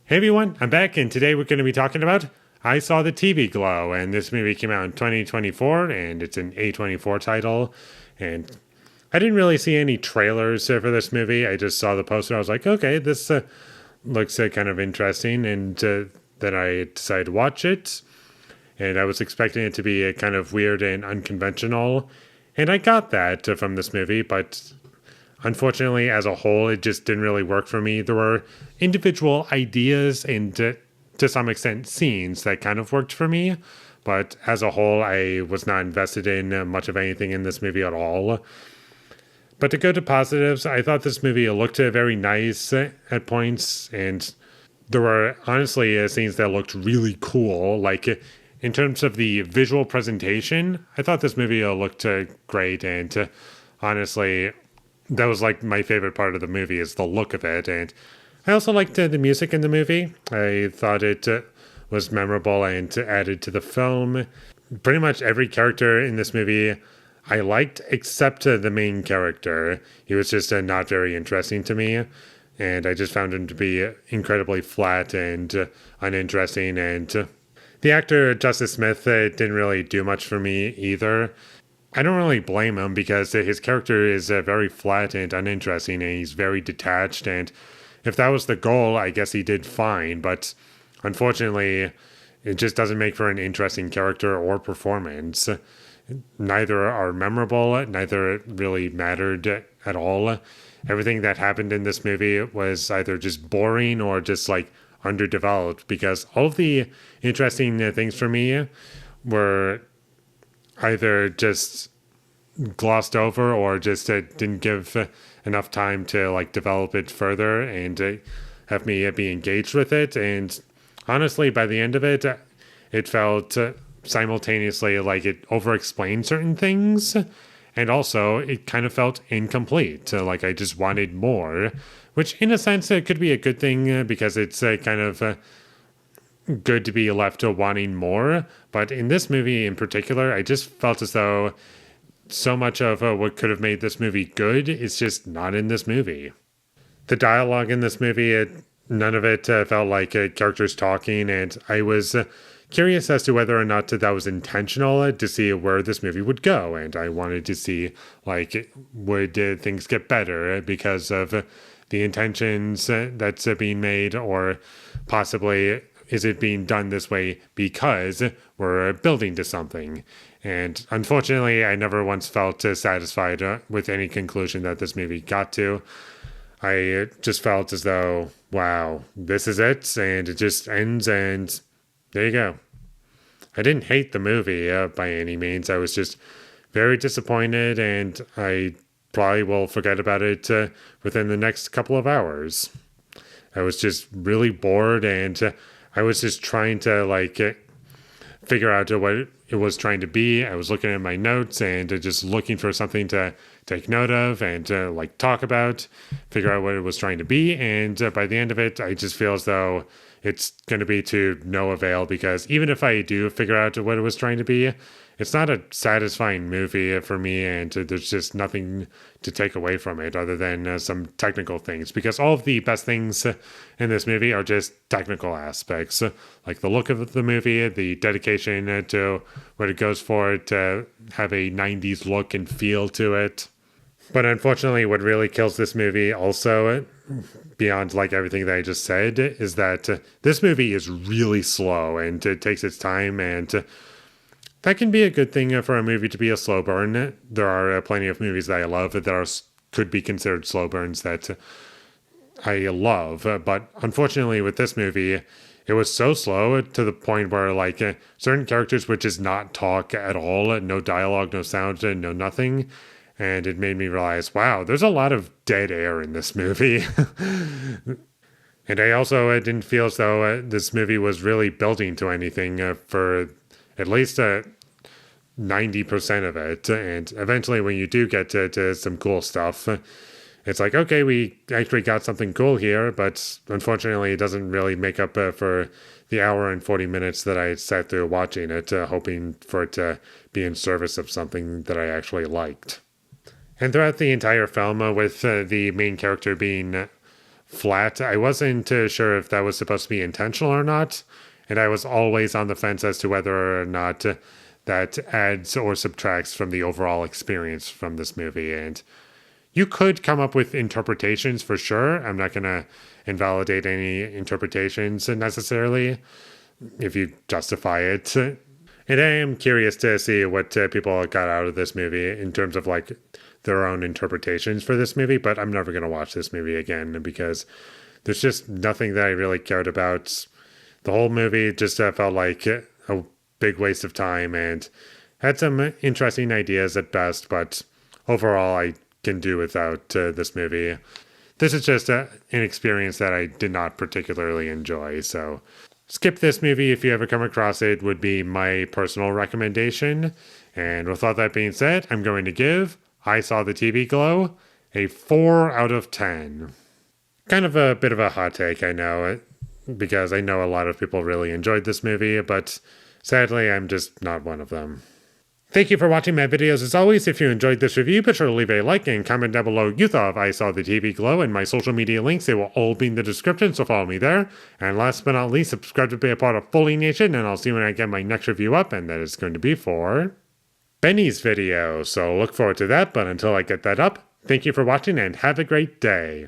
Hey everyone, I'm back, and today we're going to be talking about I Saw the TV Glow, and this movie came out in 2024, and it's an A24 title, and I didn't really see any trailers for this movie. I just saw the poster. I was like, okay, this looks kind of interesting, and then I decided to watch it, and I was expecting it to be kind of weird and unconventional, and I got that from this movie, but unfortunately, as a whole, it just didn't really work for me. There were individual ideas and to some extent scenes that kind of worked for me, but as a whole, I was not invested in much of anything in this movie at all. But to go to positives, I thought this movie looked very nice at points, and there were honestly scenes that looked really cool. Like in terms of the visual presentation, I thought this movie looked great, and honestly, that was like my favorite part of the movie is the look of it. And I also liked the music in the movie. I thought it was memorable and added to the film. Pretty much every character in this movie I liked except the main character. He was just not very interesting to me, and I just found him to be incredibly flat and uninteresting. And the actor Justice Smith didn't really do much for me either. I don't really blame him because his character is very flat and uninteresting, and he's very detached. And if that was the goal, I guess he did fine. But unfortunately, it just doesn't make for an interesting character or performance. Neither are memorable, neither really mattered at all. Everything that happened in this movie was either just boring or just like underdeveloped, because all of the interesting things for me were either just glossed over or just didn't give enough time to like develop it further and have me be engaged with it. And honestly, by the end of it, it felt simultaneously like it over-explained certain things, and also it kind of felt incomplete. Like I just wanted more, which in a sense it could be a good thing because it's kind of good to be left to wanting more. But in this movie in particular, I just felt as though so much of what could have made this movie good is just not in this movie. The dialogue in this movie, none of it felt like characters talking, and I was curious as to whether or not that was intentional to see where this movie would go. And I wanted to see, like, would things get better because of the intentions that's being made, or possibly is it being done this way because we're building to something? And unfortunately, I never once felt satisfied with any conclusion that this movie got to. I just felt as though, wow, this is it, and it just ends, and there you go. I didn't hate the movie by any means. I was just very disappointed, and I probably will forget about it within the next couple of hours. I was just really bored, and I was just trying to like figure out what it was trying to be. I was looking at my notes and just looking for something to take note of and like talk about, figure out what it was trying to be. And by the end of it, I just feel as though it's going to be to no avail, because even if I do figure out what it was trying to be, it's not a satisfying movie for me, and there's just nothing to take away from it other than some technical things, because all of the best things in this movie are just technical aspects, like the look of the movie, the dedication to what it goes for, to have a 90s look and feel to it. But unfortunately, what really kills this movie also, beyond like everything that I just said, is that this movie is really slow and it takes its time, and that can be a good thing for a movie to be a slow burn. There are plenty of movies that I love that could be considered slow burns that I love. But unfortunately, with this movie, it was so slow to the point where like certain characters would just not talk at all, no dialogue, no sound, no nothing. And it made me realize, wow, there's a lot of dead air in this movie. And I also didn't feel as though this movie was really building to anything for at least 90% of it. And eventually, when you do get to some cool stuff, it's like, okay, we actually got something cool here, but unfortunately, it doesn't really make up for the hour and 40 minutes that I sat through watching it, hoping for it to be in service of something that I actually liked. And throughout the entire film, with the main character being flat. I wasn't sure if that was supposed to be intentional or not, and I was always on the fence as to whether or not that adds or subtracts from the overall experience from this movie. And you could come up with interpretations for sure. I'm not going to invalidate any interpretations necessarily if you justify it. And I am curious to see what people got out of this movie in terms of like their own interpretations for this movie, but I'm never going to watch this movie again because there's just nothing that I really cared about. The whole movie just felt like a big waste of time and had some interesting ideas at best, but overall I can do without this movie. This is just an experience that I did not particularly enjoy, so skip this movie if you ever come across it would be my personal recommendation. And with all that being said, I'm going to give I Saw the TV Glow a 4 out of 10. Kind of a bit of a hot take, I know, because I know a lot of people really enjoyed this movie, but sadly, I'm just not one of them. Thank you for watching my videos as always. If you enjoyed this review, be sure to leave a like and comment down below you thought of I Saw the TV Glow, and my social media links, they will all be in the description, so follow me there. And last but not least, subscribe to be a part of Foley Nation, and I'll see you when I get my next review up, and that is going to be for Benny's video. So look forward to that, but until I get that up, thank you for watching and have a great day.